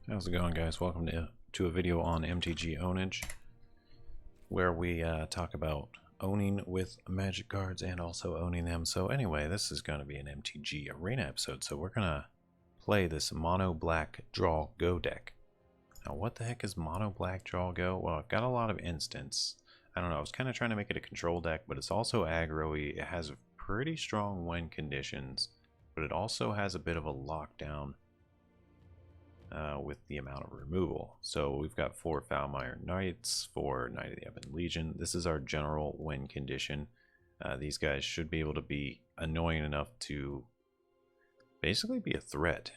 How's it going, guys? Welcome to a video on MTG Ownage, where we talk about owning with magic cards and also owning them. So anyway, this is going to be an MTG Arena episode, so we're going to play this Mono Black Draw Go deck. Now, what the heck is Mono Black Draw Go? Well, I've got a lot of instants. I don't know, I was kind of trying to make it a control deck, but it's also aggro-y. It has pretty strong win conditions, but it also has a bit of a lockdown with the amount of removal. So we've got 4 Foulmire Knights, 4 Knight of the Ebon Legion. This is our general win condition. These guys should be able to be annoying enough to basically be a threat.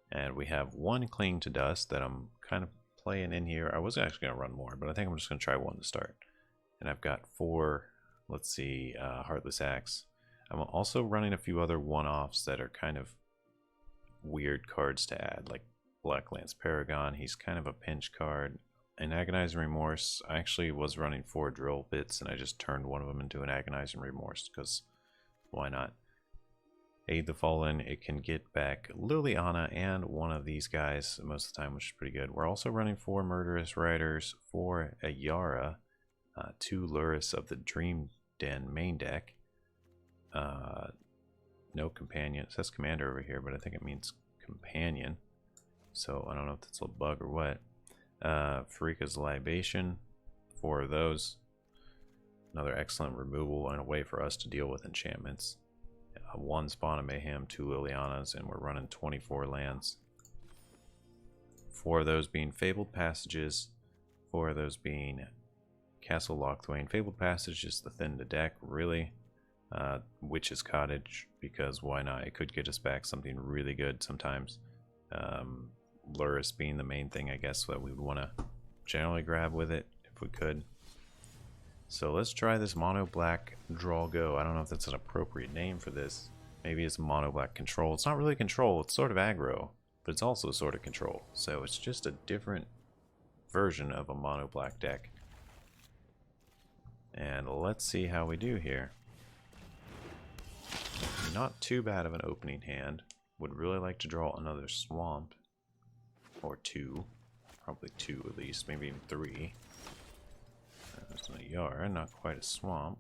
And we have 1 Cling to Dust that I'm kind of playing in here. I was actually going to run more, but I think I'm just going to try 1 to start. And I've got 4, let's see, Heartless Axe. I'm also running a few other one-offs that are kind of weird cards to add, like Black Lance Paragon. He's kind of a pinch card. An Agonizing Remorse. I actually was running 4 drill bits and I just turned one of them into an Agonizing Remorse because why not? Aid the Fallen. It can get back Liliana and one of these guys most of the time, which is pretty good. We're also running 4 Murderous Riders, 4 Ayara, 2 Luris of the Dream Den main deck. No companion. It says commander over here, but I think it means companion. So I don't know if that's a bug or what. Farika's Libation, 4 of those. Another excellent removal and a way for us to deal with enchantments. 1 Spawn of Mayhem, 2 Lilianas, and we're running 24 lands. 4 of those being Fabled Passages, 4 of those being Castle Lochthwain. Fabled Passage is the thin to deck, really. Witch's Cottage, because why not? It could get us back something really good sometimes. Luris being the main thing, I guess, that we would want to generally grab with it if we could. So let's try this Mono Black Draw Go. I don't know if that's an appropriate name for this. Maybe it's Mono Black Control. It's not really control, it's sort of aggro, but it's also sort of control. So it's just a different version of a Mono Black deck. And let's see how we do here. Not too bad of an opening hand. Would really like to draw another swamp. Or 2. Probably 2 at least, maybe even 3. There's an Ayara, not quite a swamp.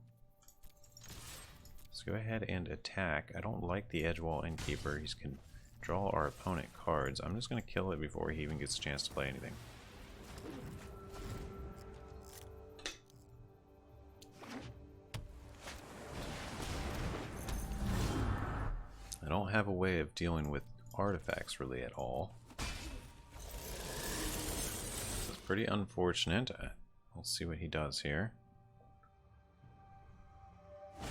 Let's go ahead and attack. I don't like the Edgewall Innkeeper. He can draw our opponent cards. I'm just going to kill it before he even gets a chance to play anything. I don't have a way of dealing with artifacts really at all. It's pretty unfortunate. We'll see what he does here. I'd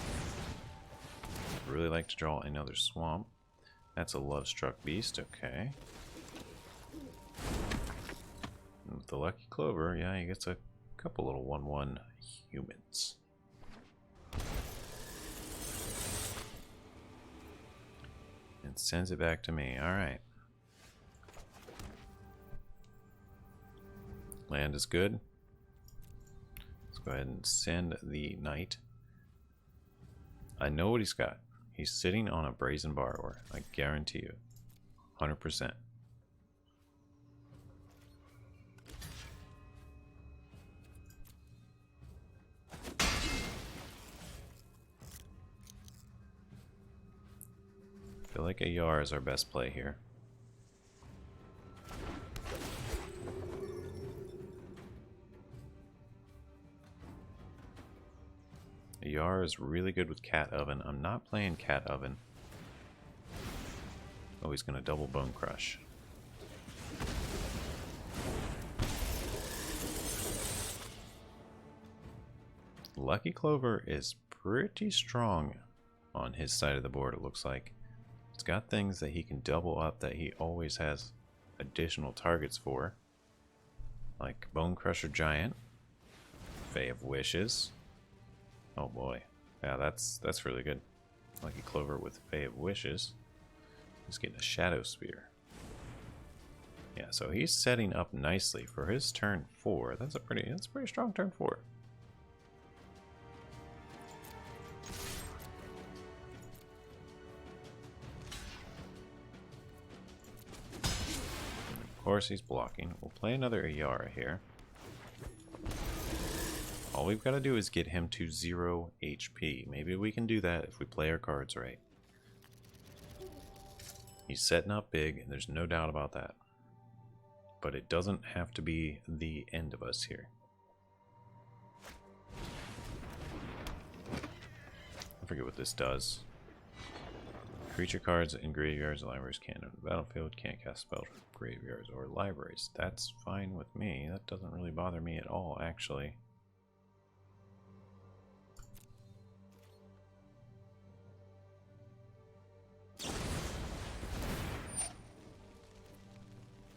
really like to draw another swamp. That's a Love-Struck Beast, okay. And with the Lucky Clover, yeah, he gets a couple little 1/1 humans. And sends it back to me. Alright. Land is good. Let's go ahead and send the knight. I know what he's got. He's sitting on a Brazen Borrower. I guarantee you. 100%. I feel like Ayara is our best play here. Ayara is really good with Cat Oven. I'm not playing Cat Oven. Oh, he's going to double Bone Crush. Lucky Clover is pretty strong on his side of the board, it looks like. It's got things that he can double up that he always has additional targets for. Like Bone Crusher Giant, Fae of Wishes. Oh boy. Yeah, that's really good. Lucky Clover with Fae of Wishes. He's getting a Shadow Spear. Yeah, so he's setting up nicely for his turn 4. That's a pretty strong turn 4. course he's blocking. We'll play another Ayara here. All we've got to do is get him to 0 HP. Maybe we can do that if we play our cards right. He's setting up big, and there's no doubt about that. But it doesn't have to be the end of us here. I forget what this does. Creature cards in graveyards and libraries can't enter the battlefield, can't cast spells from graveyards or libraries. That's fine with me. That doesn't really bother me at all, actually.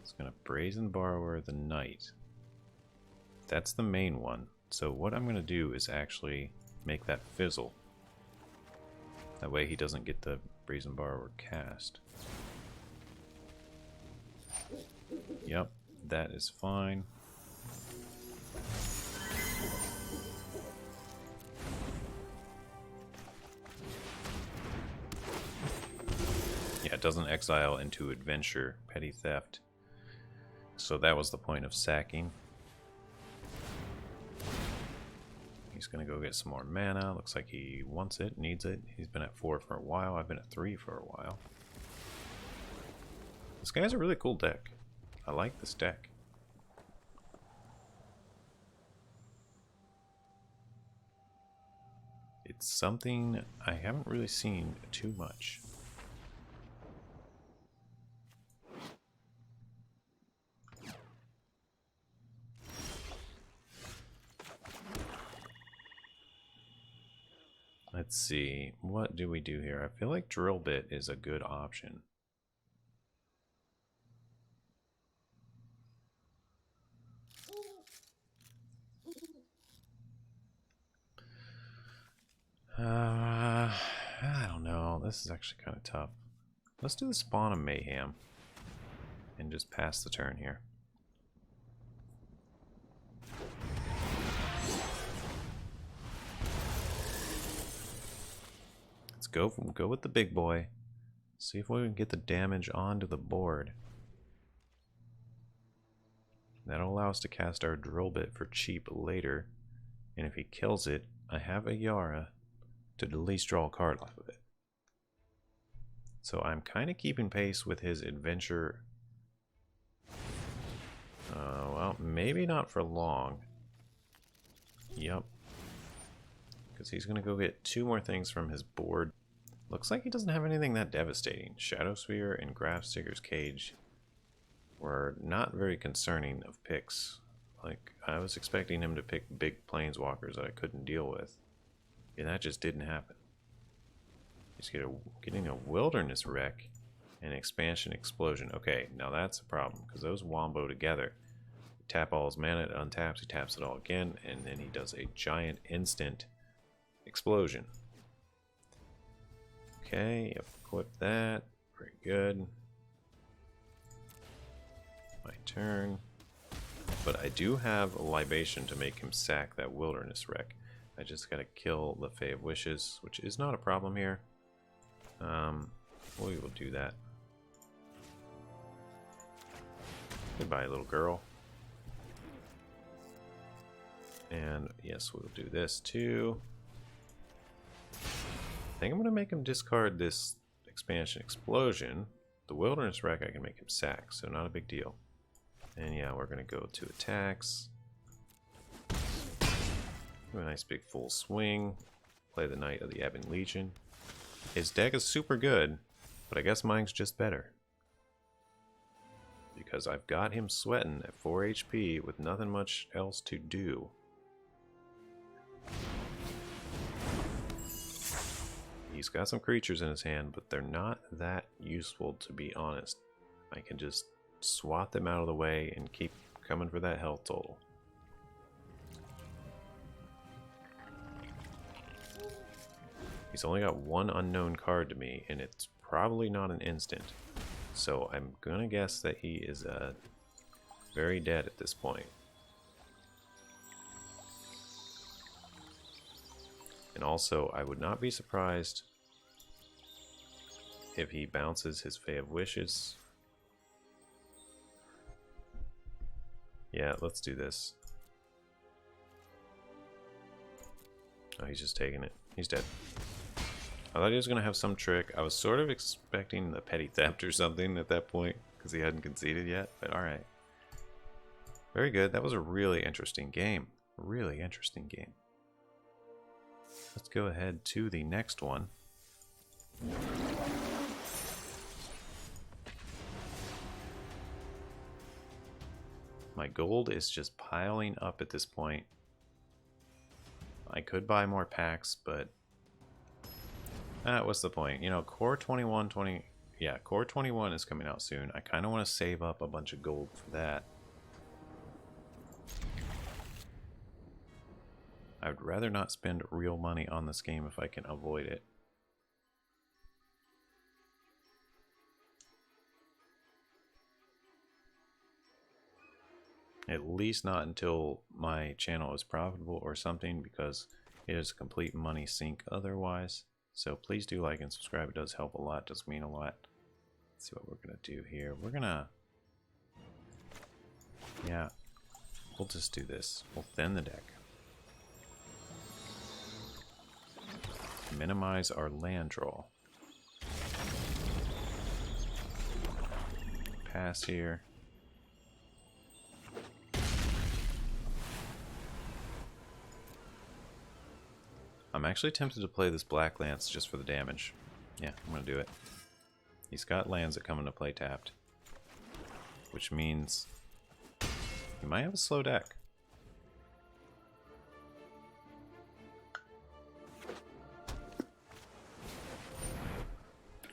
It's gonna Brazen Borrower the Knight. That's the main one. So what I'm gonna do is actually make that fizzle. That way he doesn't get the Brazen Borrower cast. Yep, that is fine. Yeah, it doesn't exile into Adventure, Petty Theft. So that was the point of sacking. He's gonna go get some more mana. Looks like he wants it, needs it. He's been at 4 for a while. I've been at 3 for a while. This guy's a really cool deck. I like this deck. It's something I haven't really seen too much. Let's see, what do we do here? I feel like Drill Bit is a good option. I don't know. This is actually kind of tough. Let's do the Spawn of Mayhem and just pass the turn here. Let's go with the big boy. See if we can get the damage onto the board. That'll allow us to cast our Drill Bit for cheap later. And if he kills it, I have a Yara to at least draw a card off of it. So I'm kind of keeping pace with his adventure. Well, maybe not for long. Yep. Because he's going to go get 2 more things from his board. Looks like he doesn't have anything that devastating. Shadow Sphere and Grafsticker's Cage were not very concerning of picks. Like, I was expecting him to pick big planeswalkers that I couldn't deal with. And that just didn't happen. He's getting a Wilderness Wreck and Expansion Explosion. Okay, now that's a problem, because those wombo together. Tap all his mana, it untaps, he taps it all again, and then he does a giant instant explosion. Okay, equip that. Very good. My turn. But I do have a Libation to make him sack that Wilderness Wreck. I just gotta kill the Fae of Wishes, which is not a problem here. We will do that. Goodbye, little girl. And yes, we'll do this too. I think I'm gonna make him discard this Expansion Explosion. The Wilderness Wreck I can make him sack, so not a big deal. And yeah, we're gonna go to attacks. Do a nice big full swing. Play the Knight of the Ebon Legion. His deck is super good, but I guess mine's just better. Because I've got him sweating at 4 HP with nothing much else to do. He's got some creatures in his hand, but they're not that useful, to be honest. I can just swat them out of the way and keep coming for that health total. He's only got 1 unknown card to me, and it's probably not an instant. So I'm gonna guess that he is very dead at this point. And also, I would not be surprised if he bounces his Fae of Wishes. Yeah, let's do this. Oh, he's just taking it. He's dead. I thought he was going to have some trick. I was sort of expecting the petty theft or something at that point, because he hadn't conceded yet, but alright. Very good. That was a really interesting game. Really interesting game. Let's go ahead to the next one. My gold is just piling up at this point. I could buy more packs, but what's the point? You know, Core 21, yeah, Core 21 is coming out soon. I kind of want to save up a bunch of gold for that. I would rather not spend real money on this game if I can avoid it. At least not until my channel is profitable or something, because it is a complete money sink otherwise. So please do like and subscribe. It does help a lot. It does mean a lot. Let's see what we're going to do here. We're going to... yeah, we'll just do this. We'll thin the deck. Minimize our land draw. Pass here. I'm actually tempted to play this Black Lance just for the damage. Yeah, I'm going to do it. He's got lands that come into play tapped, which means he might have a slow deck.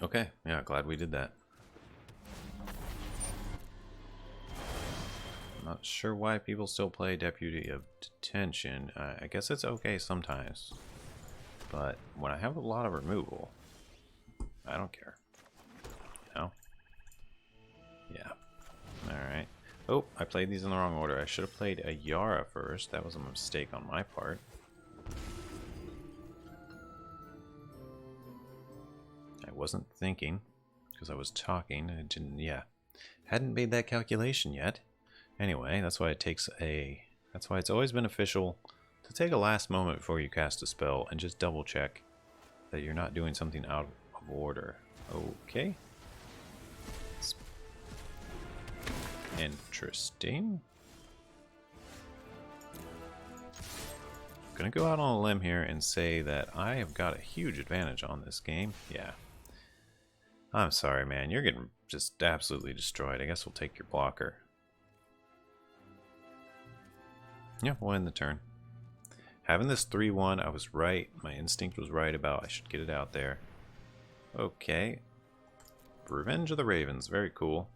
Okay, yeah, glad we did that. I'm not sure why people still play Deputy of Detention. I guess it's okay sometimes. But when I have a lot of removal, I don't care. You know? Yeah. Alright. Oh, I played these in the wrong order. I should have played a Yara first. That was a mistake on my part. I wasn't thinking, because I was talking. I didn't, yeah. Hadn't made that calculation yet. Anyway, that's why it takes a... that's why it's always beneficial to take a last moment before you cast a spell and just double check that you're not doing something out of order. Okay. It's interesting. I'm gonna go out on a limb here and say that I have got a huge advantage on this game. Yeah. I'm sorry, man. You're getting just absolutely destroyed. I guess we'll take your blocker. Yeah, we'll end the turn. Having this 3-1, I was right. My instinct was right about I should get it out there. Okay. Revenge of the Ravens. Very cool.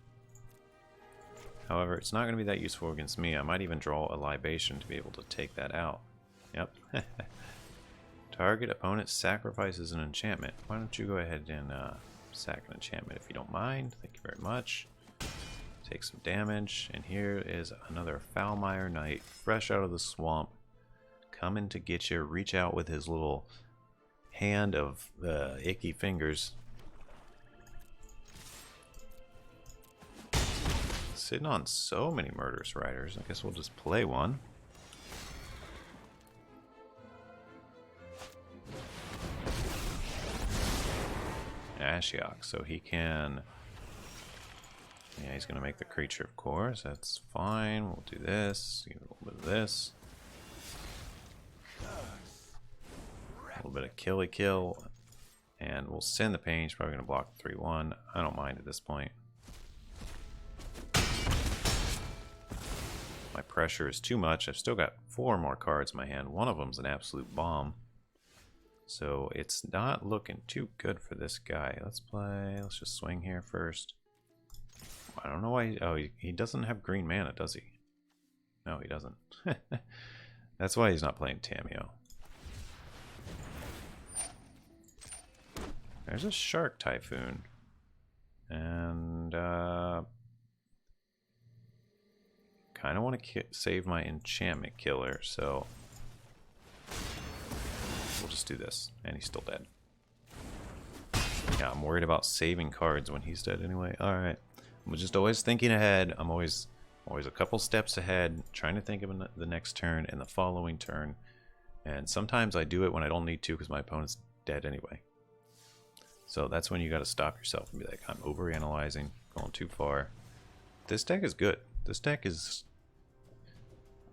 However, it's not going to be that useful against me. I might even draw a libation to be able to take that out. Yep. Target opponent sacrifices an enchantment. Why don't you go ahead and sack an enchantment if you don't mind. Thank you very much. Take some damage. And here is another Foulmire Knight, fresh out of the swamp. Coming to get you. Reach out with his little hand of icky fingers. Sitting on so many Murderous Riders. I guess we'll just play one. Ashiok, so he can... yeah, he's going to make the creature, of course. That's fine. We'll do this. Give a little bit of this. A little bit of kill. And we'll send the pain. He's probably going to block 3-1. I don't mind at this point. My pressure is too much. I've still got 4 more cards in my hand. One of them's an absolute bomb. So it's not looking too good for this guy. Let's just swing here first. I don't know why. Oh, he doesn't have green mana, does he? No, he doesn't. That's why he's not playing Tamiyo. There's a Shark Typhoon. And kind of want to save my enchantment killer, so we'll just do this. And he's still dead. Yeah, I'm worried about saving cards when he's dead anyway. Alright. I'm just always thinking ahead. I'm always Always a couple steps ahead, trying to think of the next turn and the following turn. And sometimes I do it when I don't need to because my opponent's dead anyway. So that's when you got to stop yourself and be like, I'm overanalyzing, going too far. This deck is good. This deck is...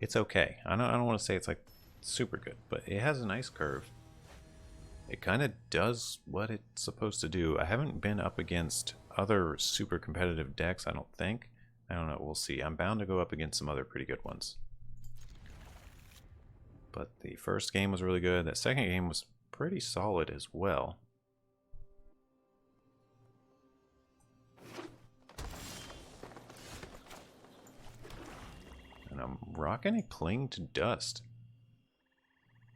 It's okay. I don't want to say it's like super good, but it has a nice curve. It kind of does what it's supposed to do. I haven't been up against other super competitive decks, I don't think. I don't know, we'll see. I'm bound to go up against some other pretty good ones. But the first game was really good. That second game was pretty solid as well. And I'm rocking a Cling to Dust,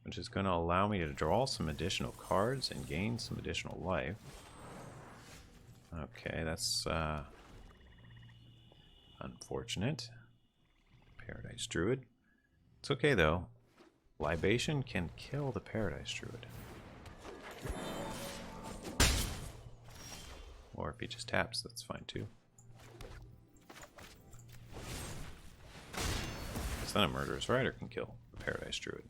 which is going to allow me to draw some additional cards and gain some additional life. Okay, that's unfortunate. Paradise Druid. It's okay though. Libation can kill the Paradise Druid. Or if he just taps, that's fine too. Because then a Murderous Rider can kill the Paradise Druid.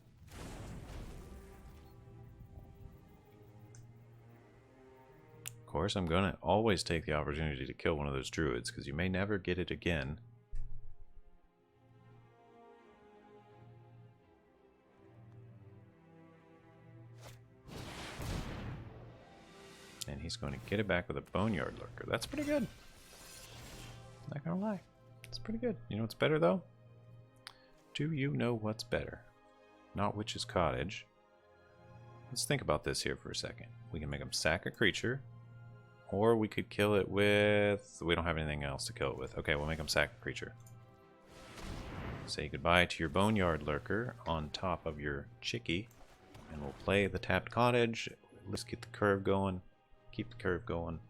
Of course, I'm gonna always take the opportunity to kill one of those druids, because you may never get it again. And he's going to get it back with a Boneyard Lurker. That's pretty good. Not gonna lie. It's pretty good. You know what's better though? Do you know what's better? Not Witch's Cottage. Let's think about this here for a second. We can make him sack a creature. Or we could kill it with... We don't have anything else to kill it with. Okay, we'll make him sack a creature. Say goodbye to your Boneyard Lurker on top of your Chickie. And we'll play the tapped cottage. Let's get the curve going. Keep the curve going.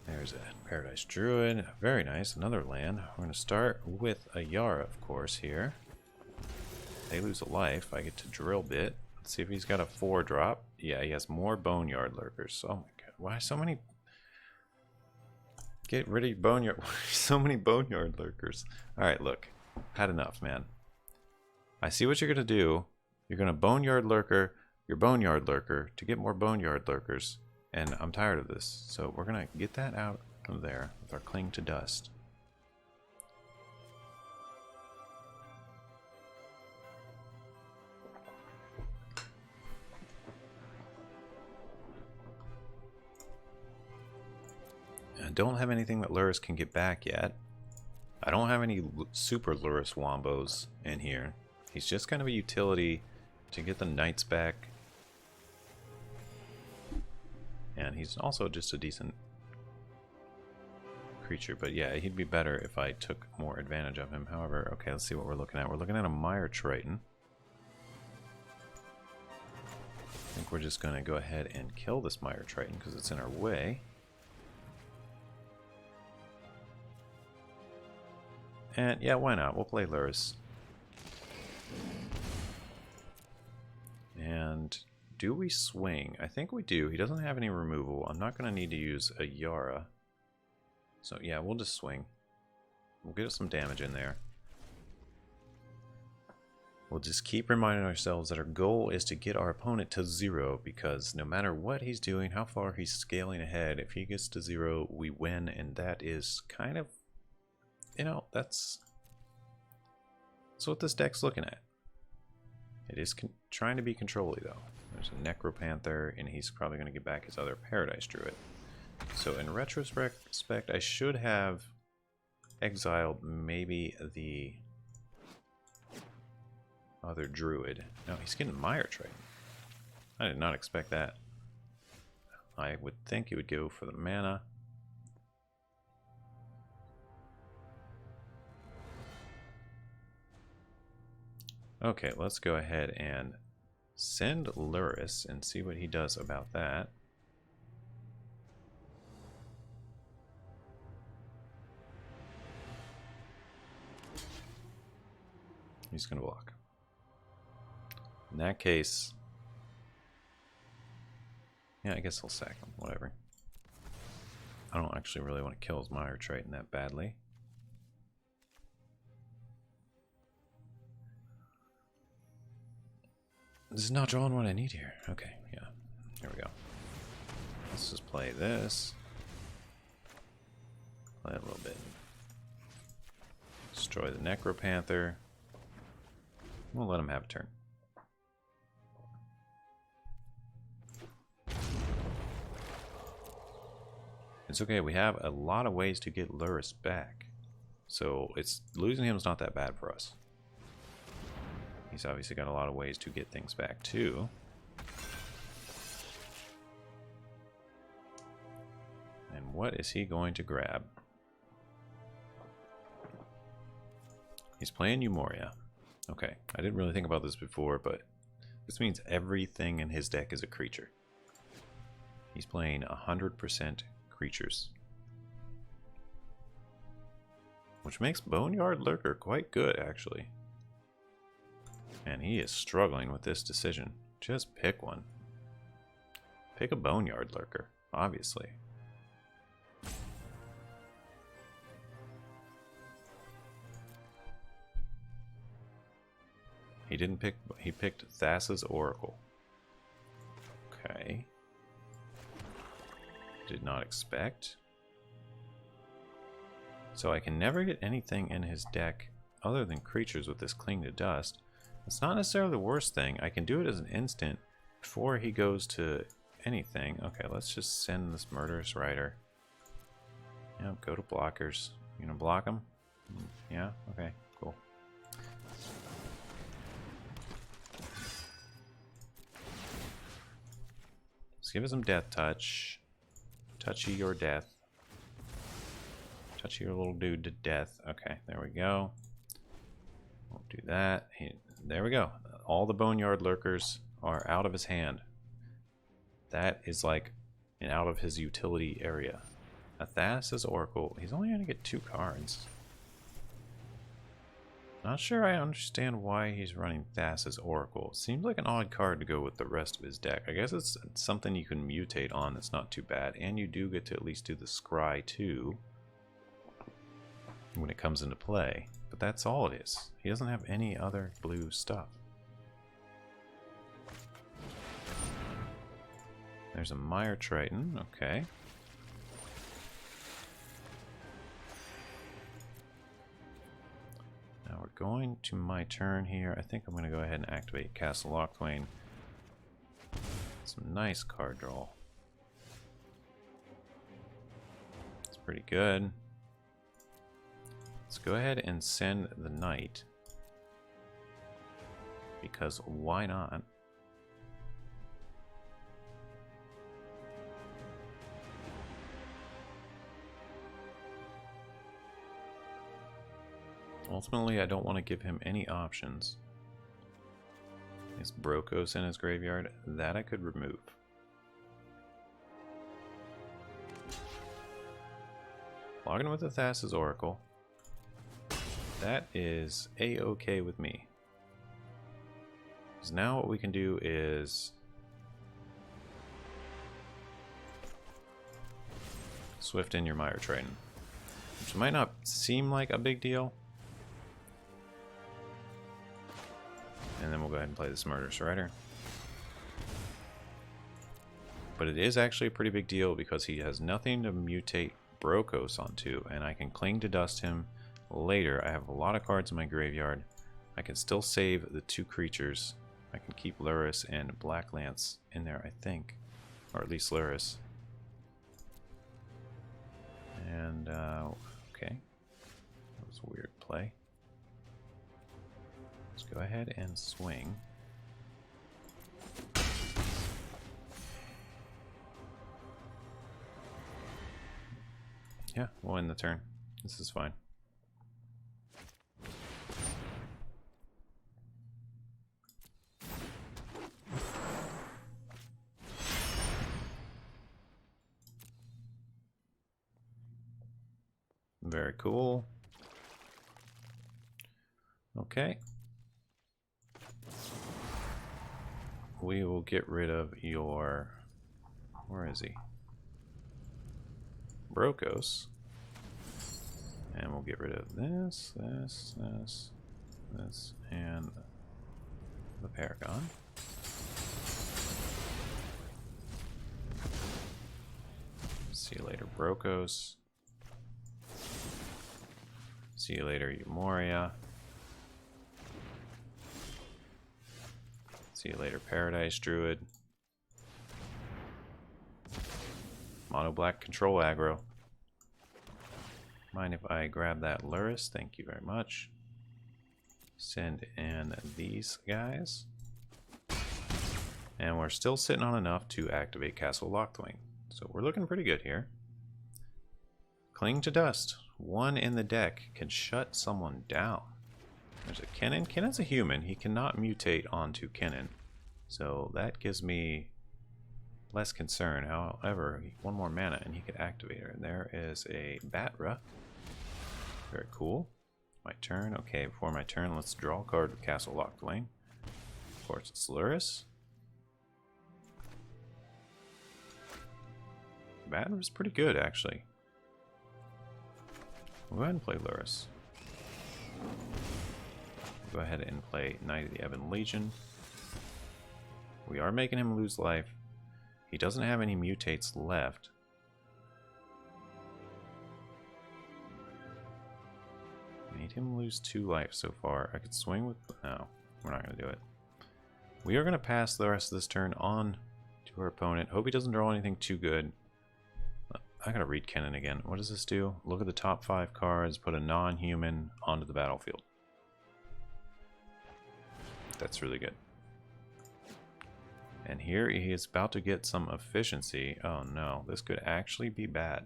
There's a Paradise Druid. Very nice. Another land. We're going to start with a Yara, of course, here. They lose a life. I get to Drill Bit. Let's see if he's got a 4-drop. Yeah, he has more Boneyard Lurkers. Oh my god. Why so many... Get rid of your Boneyard... so many Boneyard Lurkers. Alright, look. Had enough, man. I see what you're going to do. You're going to Boneyard Lurker your Boneyard Lurker to get more Boneyard Lurkers. And I'm tired of this. So we're going to get that out of there with our Cling to Dust. I don't have anything that Lurrus can get back yet. I don't have any super Lurrus Wombos in here. He's just kind of a utility to get the Knights back. And he's also just a decent creature. But yeah, he'd be better if I took more advantage of him. However, okay, let's see what we're looking at. We're looking at a Mire Triton. I think we're just going to go ahead and kill this Mire Triton because it's in our way. And yeah, why not? We'll play Lurrus. And do we swing? I think we do. He doesn't have any removal. I'm not going to need to use a Yara. So yeah, we'll just swing. We'll get some damage in there. We'll just keep reminding ourselves that our goal is to get our opponent to 0, because no matter what he's doing, how far he's scaling ahead, if he gets to 0, we win, and that is kind of, you know, that's what this deck's looking at. It is trying to be control-y, though. There's a Necropanther, and he's probably going to get back his other Paradise Druid. So in retrospect, I should have exiled maybe the other Druid. No, he's getting Mire Triton. I did not expect that. I would think he would go for the mana. Okay, let's go ahead and send Lurrus and see what he does about that. He's going to block. In that case, yeah, I guess I'll sack him, whatever. I don't actually really want to kill his Mire Triton that badly. This is not drawing what I need here. Okay, yeah. Here we go. Let's just play this. Play a little bit. Destroy the Necropanther. We'll let him have a turn. It's okay, we have a lot of ways to get Lurrus back. So it's losing him is not that bad for us. He's obviously got a lot of ways to get things back too. And what is he going to grab? He's playing Euphoria. Okay, I didn't really think about this before, but this means everything in his deck is a creature. He's playing 100% creatures. Which makes Boneyard Lurker quite good, actually. And he is struggling with this decision. Just pick one. Pick a Boneyard Lurker, obviously. He didn't pick, he picked Thassa's Oracle. Okay. Did not expect. So I can never get anything in his deck other than creatures with this Cling to Dust. It's not necessarily the worst thing. I can do it as an instant before he goes to anything. Okay, let's just send this Murderous Rider. Yeah, go to blockers. You gonna block him? Yeah? Okay, cool. Let's give it some Death Touch. Touchy your death. Touch your little dude to death. Okay, there we go. We'll do that. There we go. All the Boneyard Lurkers are out of his hand. That is like an out of his utility area. Thassa's Oracle. He's only going to get 2 cards. Not sure I understand why he's running Thassa's Oracle. Seems like an odd card to go with the rest of his deck. I guess it's something you can mutate on that's not too bad. And you do get to at least do the Scry too when it comes into play. But that's all it is. He doesn't have any other blue stuff. There's a Mire Triton. Okay. Now we're going to my turn here. I think I'm going to go ahead and activate Castle Locthwain. Some nice card draw. It's pretty good. Let's go ahead and send the Knight. Because why not? Ultimately, I don't want to give him any options. His Brokos in his graveyard, that I could remove. Logging with the Thassa's Oracle. That is a-okay with me. So now what we can do is swift in your Mire Triton, which might not seem like a big deal. And then we'll go ahead and play this Murderous Rider. But it is actually a pretty big deal because he has nothing to mutate Brokos onto, and I can Cling to Dust him later. I have a lot of cards in my graveyard. I can still save the 2 creatures. I can keep Lurrus and Black Lance in there, I think. Or at least Lurrus. And, okay. That was a weird play. Let's go ahead and swing. Yeah, we'll end the turn. This is fine. Very cool. Okay. We will get rid of your... Where is he? Brokos. And we'll get rid of this, this, and the Paragon. See you later, Brokos. See you later, Eumoria. See you later, Paradise Druid. Mono black control aggro. Mind if I grab that Luris? Thank you very much. Send in these guys. And we're still sitting on enough to activate Castle Lockthwain. So we're looking pretty good here. Cling to Dust. One in the deck can shut someone down. There's a Kennen. Kennen's a human. He cannot mutate onto Kennen. So that gives me less concern. However, one more mana and he could activate her. And there is a Batra. Very cool. My turn. Okay, before my turn, let's draw a card with Castle Lockthwain. Of course, it's Luris. Batra's pretty good, actually. We'll go ahead and play Luris. Go ahead and play Knight of the Ebon Legion. We are making him lose life. He doesn't have any mutates left. Made him lose 2 life so far. I could swing with... No, we're not going to do it. We are going to pass the rest of this turn on to our opponent. Hope he doesn't draw anything too good. I gotta read Kennen again. What does this do? Look at the top 5 cards, put a non-human onto the battlefield. That's really good. And here he is about to get some efficiency. Oh no, this could actually be bad.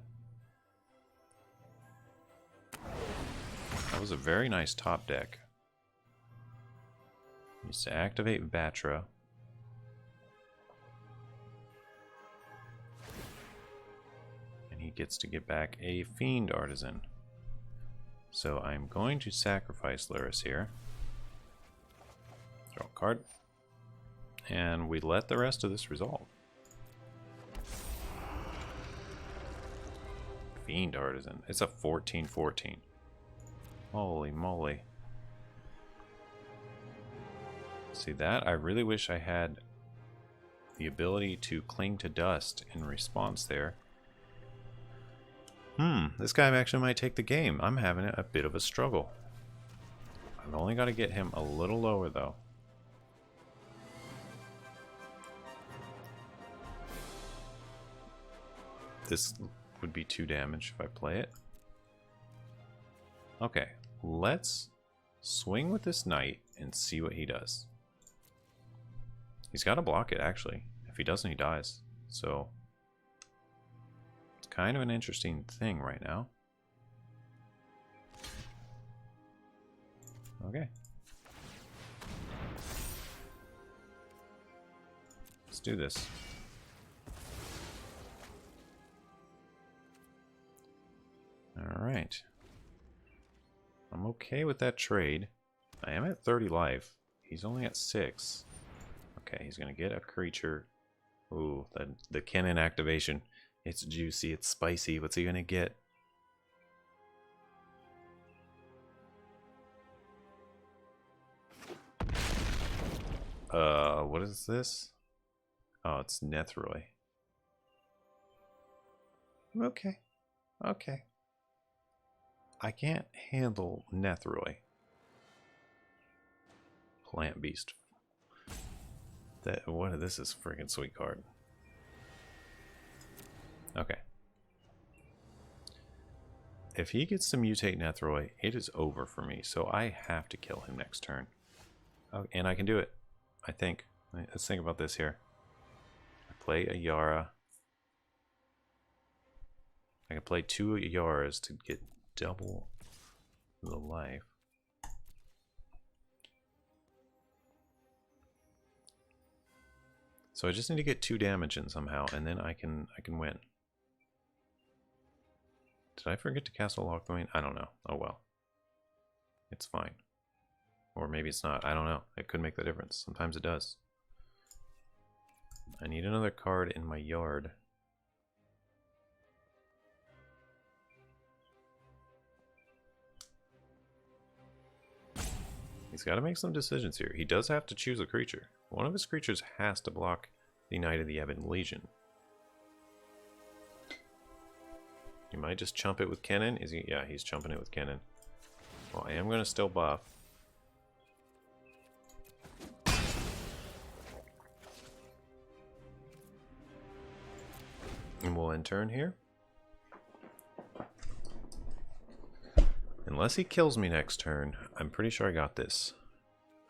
That was a very nice top deck. Needs to activate Batra. He gets to get back a Fiend Artisan. So I'm going to sacrifice Luris here. Draw a card. And we let the rest of this resolve. Fiend Artisan. It's a 14/14. Holy moly. See that? I really wish I had the ability to cling to dust in response there. This guy actually might take the game. I'm having a bit of a struggle. I've only got to get him a little lower, though. This would be 2 damage if I play it. Okay, let's swing with this knight and see what he does. He's got to block it, actually. If he doesn't, he dies. So... kind of an interesting thing right now. Okay. Let's do this. Alright. I'm okay with that trade. I am at 30 life. He's only at 6. Okay, he's going to get a creature. Ooh, the Kennen activation. It's juicy, it's spicy. What's he gonna get? What is this? Oh, it's Nethroi. Okay. Okay. I can't handle Nethroi. Plant Beast. This is a freaking sweet card. Okay. If he gets to mutate Nethroi, it is over for me. So I have to kill him next turn. Oh, and I can do it, I think. Let's think about this here. I play a Yara. I can play 2 Yaras to get double the life. So I just need to get 2 damage in somehow, and then I can win. Did I forget to Castle Lockthwain? I don't know. Oh well. It's fine. Or maybe it's not. I don't know. It could make the difference. Sometimes it does. I need another card in my yard. He's got to make some decisions here. He does have to choose a creature. One of his creatures has to block the Knight of the Ebon Legion. You might just chump it with Cannon. Is he? Yeah, he's chumping it with Cannon. Well, I am going to still buff. And we'll end turn here. Unless he kills me next turn, I'm pretty sure I got this.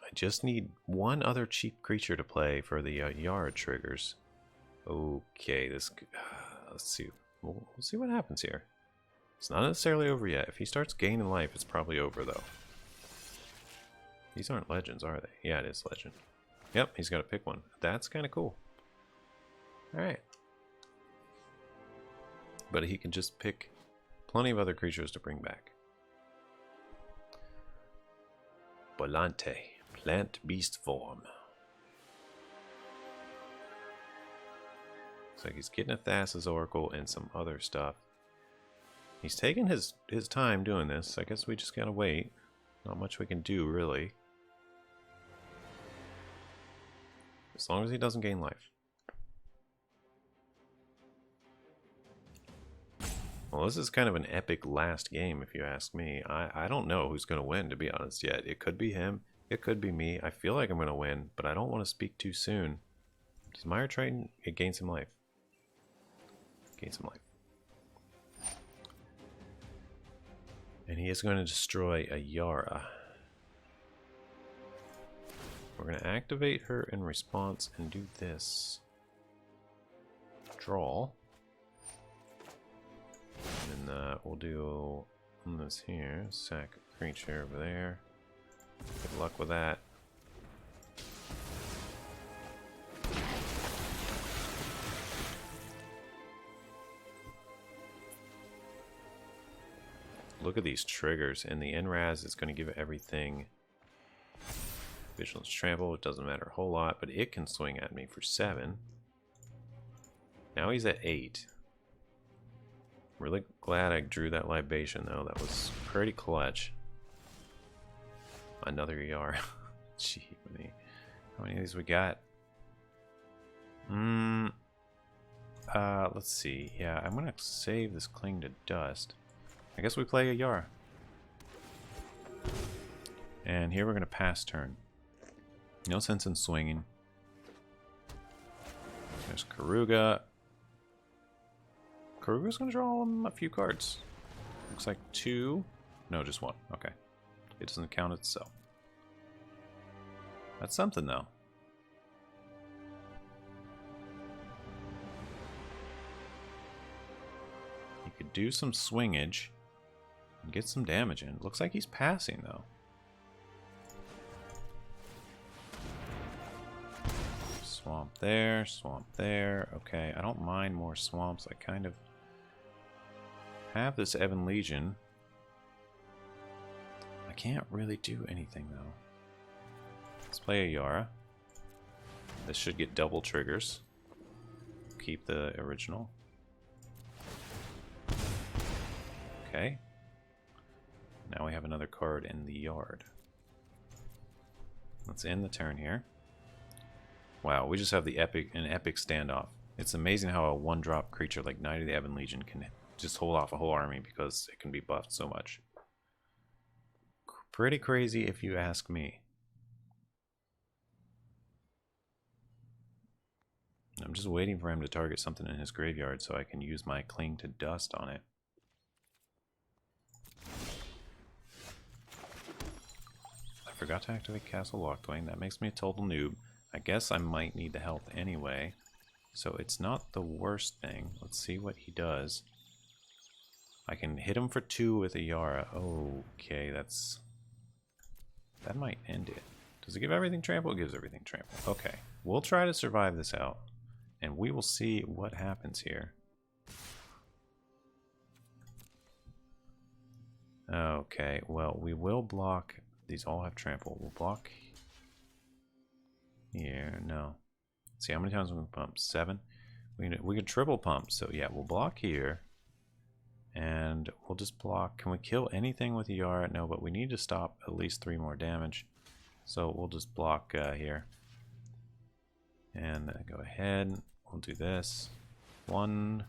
I just need one other cheap creature to play for the Yara triggers. Okay, this... let's see. We'll see what happens here. It's not necessarily over yet. If he starts gaining life, it's probably over, though. These aren't legends, are they? Yeah, it is legend. Yep, he's got to pick one. That's kind of cool. Alright. But he can just pick plenty of other creatures to bring back. Volante, plant beast form. Looks like he's getting a Thassa's Oracle and some other stuff. He's taking his time doing this. I guess we just gotta wait. Not much we can do, really. As long as he doesn't gain life. Well, this is kind of an epic last game, if you ask me. I don't know who's going to win, to be honest, yet. It could be him. It could be me. I feel like I'm going to win, but I don't want to speak too soon. Does Mire Triton? It gains some life. Gains some life. And he is going to destroy a Yara. We're going to activate her in response and do this. Draw. And we'll do this here. Sack a creature over there. Good luck with that. Look at these triggers, and the NRAS is going to give everything. Vigilance Trample, it doesn't matter a whole lot, but it can swing at me for 7. Now he's at 8. Really glad I drew that libation, though. That was pretty clutch. Another ER. Gee, how many of these we got? Let's see. Yeah, I'm gonna save this Cling to Dust. I guess we play a Yara. And here we're gonna pass turn. No sense in swinging. There's Karuga. Karuga's gonna draw him a few cards. Looks like 2. No, just 1. Okay. It doesn't count itself. That's something, though. He could do some swingage and get some damage in. Looks like he's passing, though. Swamp there, swamp there. Okay, I don't mind more swamps. I kind of have this Ebon Legion. I can't really do anything, though. Let's play a Yara. This should get double triggers. Keep the original. Okay. Now we have another card in the yard. Let's end the turn here. Wow, we just have an epic standoff. It's amazing how a 1-drop creature like Knight of the Ebon Legion can just hold off a whole army because it can be buffed so much. Pretty crazy if you ask me. I'm just waiting for him to target something in his graveyard so I can use my Cling to Dust on it. I forgot to activate Castle Locthwain. That makes me a total noob. I guess I might need the health anyway. So it's not the worst thing. Let's see what he does. I can hit him for 2 with a Yara. Okay, that might end it. Does it give everything trample? It gives everything trample. Okay, we'll try to survive this out. And we will see what happens here. Okay, well, we will block. These all have trample. We'll block here. No. Let's see how many times we can pump. 7. We can triple pump. So yeah, we'll block here. And we'll just block. Can we kill anything with a Yara? No, but we need to stop at least 3 more damage. So we'll just block here. And go ahead. We'll do this. 1,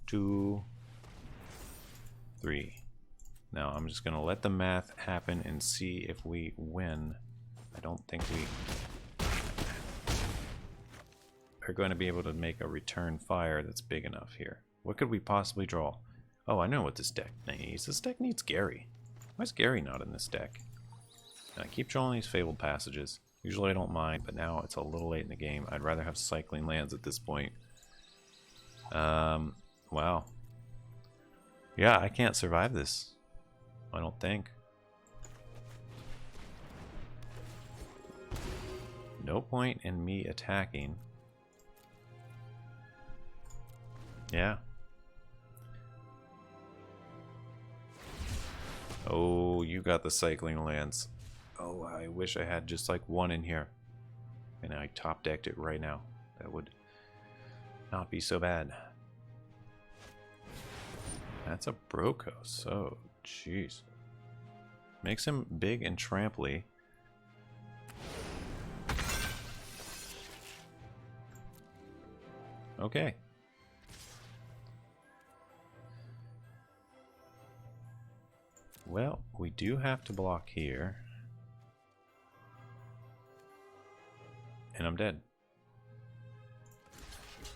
2, 3. Now I'm just going to let the math happen and see if we win. I don't think we are going to be able to make a return fire that's big enough here. What could we possibly draw? Oh, I know what this deck needs. This deck needs Gary. Why is Gary not in this deck? And I keep drawing these Fabled Passages. Usually I don't mind, but now it's a little late in the game. I'd rather have cycling lands at this point. Wow. Yeah, I can't survive this. I don't think. No point in me attacking. Yeah. Oh, you got the cycling lands. Oh, I wish I had just like one in here. And I top decked it right now. That would not be so bad. That's a Broco, so jeez. Makes him big and tramply. Okay. Well, we do have to block here. And I'm dead.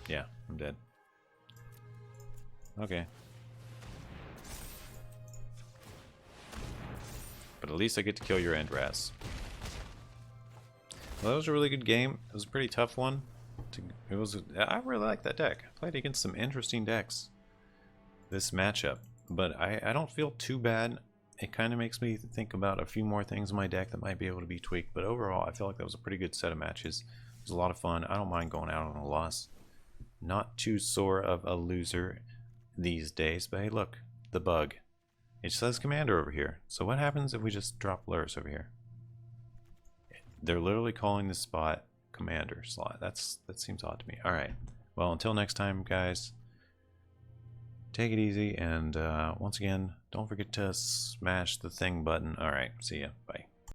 Yeah, I'm dead. Okay. But at least I get to kill your Endraz. Well, that was a really good game. It was a pretty tough one. I really like that deck. I played against some interesting decks this matchup. But I don't feel too bad. It kind of makes me think about a few more things in my deck that might be able to be tweaked. But overall, I feel like that was a pretty good set of matches. It was a lot of fun. I don't mind going out on a loss. Not too sore of a loser these days. But hey, look. The bug. It says Commander over here. So what happens if we just drop Lurrus over here? They're literally calling this spot Commander slot. That seems odd to me. Alright. Well, until next time, guys. Take it easy. And once again, don't forget to smash the thing button. Alright. See ya. Bye.